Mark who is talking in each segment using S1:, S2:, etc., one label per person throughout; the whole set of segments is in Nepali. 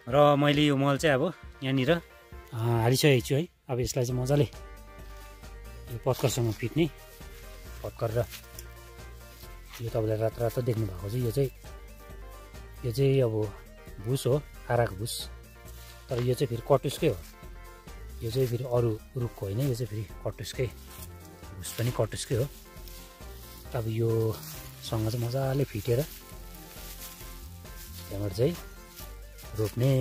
S1: र मैले यो मल चाहिँ अब यहाँनिर हालिसकेको छु है। अब यसलाई चाहिँ मजाले यो पत्करसँग फिट्ने पत्कर र यो तपाईँले रातो देख्नु भएको चाहिँ यो चाहिँ अब भुस हो, आराको भुस। तर यो चाहिँ फेरि कटुसकै हो। यो चाहिँ फेरि अरू रुखको होइन, यो चाहिँ फेरि कटुसकै भुस पनि कटुसकै हो। अब यो सँग चाहिँ मजाले फिटेर त्यहाँबाट चाहिँ रोप्ने।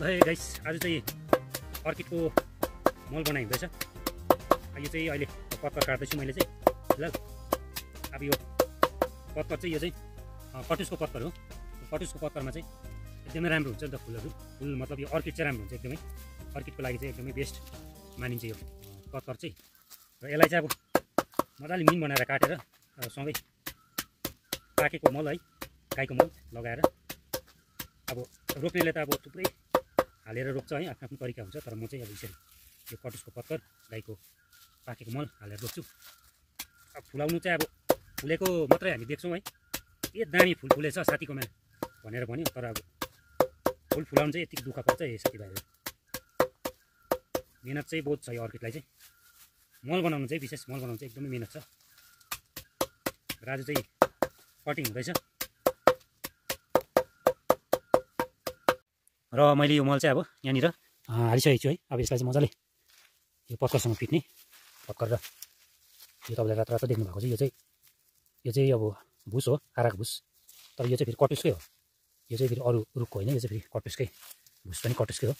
S1: ल गाइस, आज चाहिँ अर्किडको मल बनाइँदैछ। यो चाहिँ अहिले पत्कर काट्दैछु मैले चाहिँ फिलहाल। अब यो पत्कर चाहिँ यो चाहिँ कटुसको पत्कर हो। कटुसको पत्करमा चाहिँ एकदमै राम्रो हुन्छ नि त फुलहरू। फुल मतलब यो अर्किड चाहिँ राम्रो हुन्छ एकदमै। अर्किडको लागि चाहिँ एकदमै बेस्ट मानिन्छ यो पत्कर चाहिँ। र यसलाई चाहिँ अब मजाले मिन बनाएर काटेर सँगै पाकेको मल है, गाईको मल लगाएर अब रोप्नेले त अब थुप्रै हालेर रोप्छ है, आफ्नो आफ्नो तरिका हुन्छ। तर म चाहिँ अब यसरी यो कटुसको पत्कर गाईको पाकेको मल हालेर रोप्छु। अब फुलाउनु चाहिँ अब फुलेको मात्रै हामी देख्छौँ है, ए दामी फुल फुलेछ साथीकोमा भनेर भन्यो। तर अब फुल फुलाउनु चाहिँ यतिको दुःख पर्छ है साथीभाइहरू। मिहिनेत चाहिँ बहुत छ यो अर्किडलाई चाहिँ। मल बनाउनु चाहिँ विशेष मल बनाउनु चाहिँ एकदमै मिहिनेत छ। र आज चाहिँ कटिङ हुँदैछ। र मैले यो मल चाहिँ अब यहाँनिर हालिसकेको छु है। अब यसलाई चाहिँ मजाले यो पत्करसँग फिट्ने पत्कर र यो तपाईँले रातो देख्नु भएको यो चाहिँ अब भुस हो, आराको भुस। तर यो चाहिँ फेरि कटुसकै हो। यो चाहिँ फेरि अरू रुखको होइन, यो चाहिँ फेरि कटुसकै भुस पनि कटुसकै हो।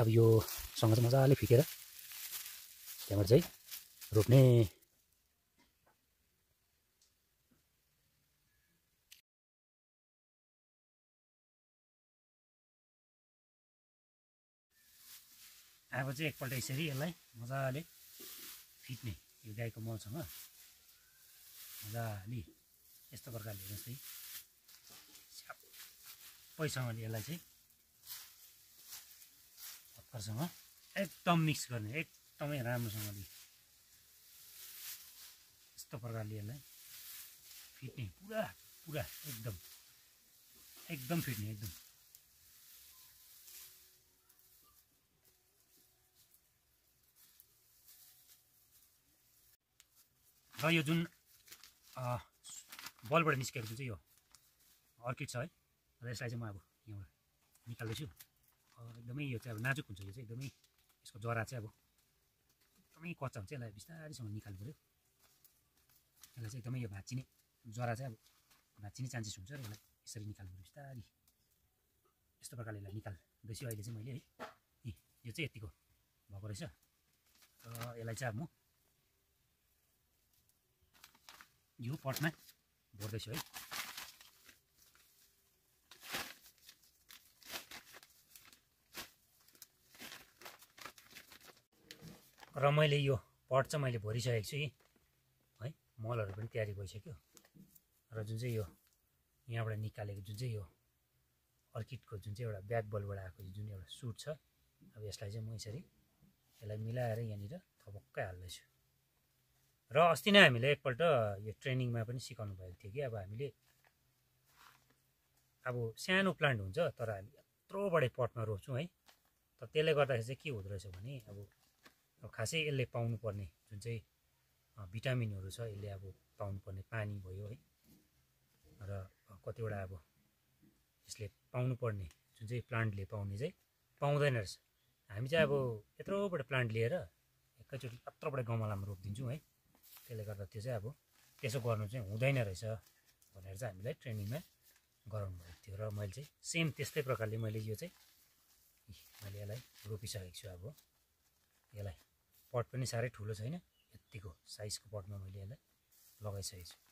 S1: अब यो सँग चाहिँ मजाले फिटेर त्यहाँबाट चाहिँ रोप्ने। अब चाहिँ एकपल्ट यसरी यसलाई मजाले फिट्ने यो गाईको मलसँग मजाले यस्तो प्रकारले हेर्नुहोस् है। सबैसँगले यसलाई चाहिँ पत्करसँग एकदम मिक्स गर्ने, एकदमै राम्रोसँगले यस्तो प्रकारले यसलाई फिट्ने पुरा पुरा एकदम फिट्ने एकदम। र यो जुन बलबाट निस्केको जुन चाहिँ यो अर्किड छ है, र यसलाई चाहिँ म अब यहाँबाट निकाल्दैछु। एकदमै यो चाहिँ अब नाजुक हुन्छ। यो चाहिँ एकदमै यसको जरा चाहिँ अब एकदमै कच्चा हुन्छ। यसलाई बिस्तारैसँग निकाल्नु पऱ्यो। यसलाई चाहिँ एकदमै यो भाँच्चिने जरा चाहिँ अब भाँच्चिने चान्सेस हुन्छ। र यसलाई यसरी निकाल्नु पऱ्यो बिस्तारै। यस्तो प्रकारले यसलाई निकाल्दैछु अहिले चाहिँ मैले है। यो चाहिँ यतिको भएको रहेछ। र यसलाई चाहिँ अब म यो पटमा भर्दैछु है। र मैले यो पट चाहिँ मैले भरिसकेको छु है। मलहरू पनि तयारी भइसक्यो। र जुन चाहिँ यो यहाँबाट निकालेको जुन चाहिँ यो अर्किडको जुन चाहिँ एउटा ब्याक बलबाट आएको जुन एउटा सुट छ, अब यसलाई चाहिँ म यसरी यसलाई मिलाएर यहाँनिर थपक्कै हाल्दैछु। र अस्ति नै हामीले एकपल्ट यो ट्रेनिङमा पनि सिकाउनु भएको थियो कि अब हामीले अब सानो प्लान्ट हुन्छ तर हामी यत्रो बडे पटमा रोप्छौँ है। तर त्यसले गर्दाखेरि चाहिँ के हुँदो रहेछ भने अब खासै यसले पाउनुपर्ने जुन चाहिँ भिटामिनहरू छ, यसले अब पाउनुपर्ने पानी भयो है, र कतिवटा अब यसले पाउनुपर्ने जुन चाहिँ प्लान्टले पाउने चाहिँ पाउँदैन रहेछ। हामी चाहिँ अब यत्रोबाट प्लान्ट लिएर एकैचोटि यत्रोबाट गमलामा रोपिदिन्छौँ है। त्यसले गर्दा त्यो चाहिँ अब त्यसो गर्नु चाहिँ हुँदैन रहेछ भनेर चाहिँ हामीलाई ट्रेनिङमा गराउनु भएको थियो। र मैले चाहिँ सेम त्यस्तै प्रकारले मैले यो चाहिँ मैले यसलाई रोपिसकेको छु। अब यसलाई पट पनि साह्रै ठुलो छैन, यत्तिको साइजको पटमा मैले यसलाई लगाइसकेको छु।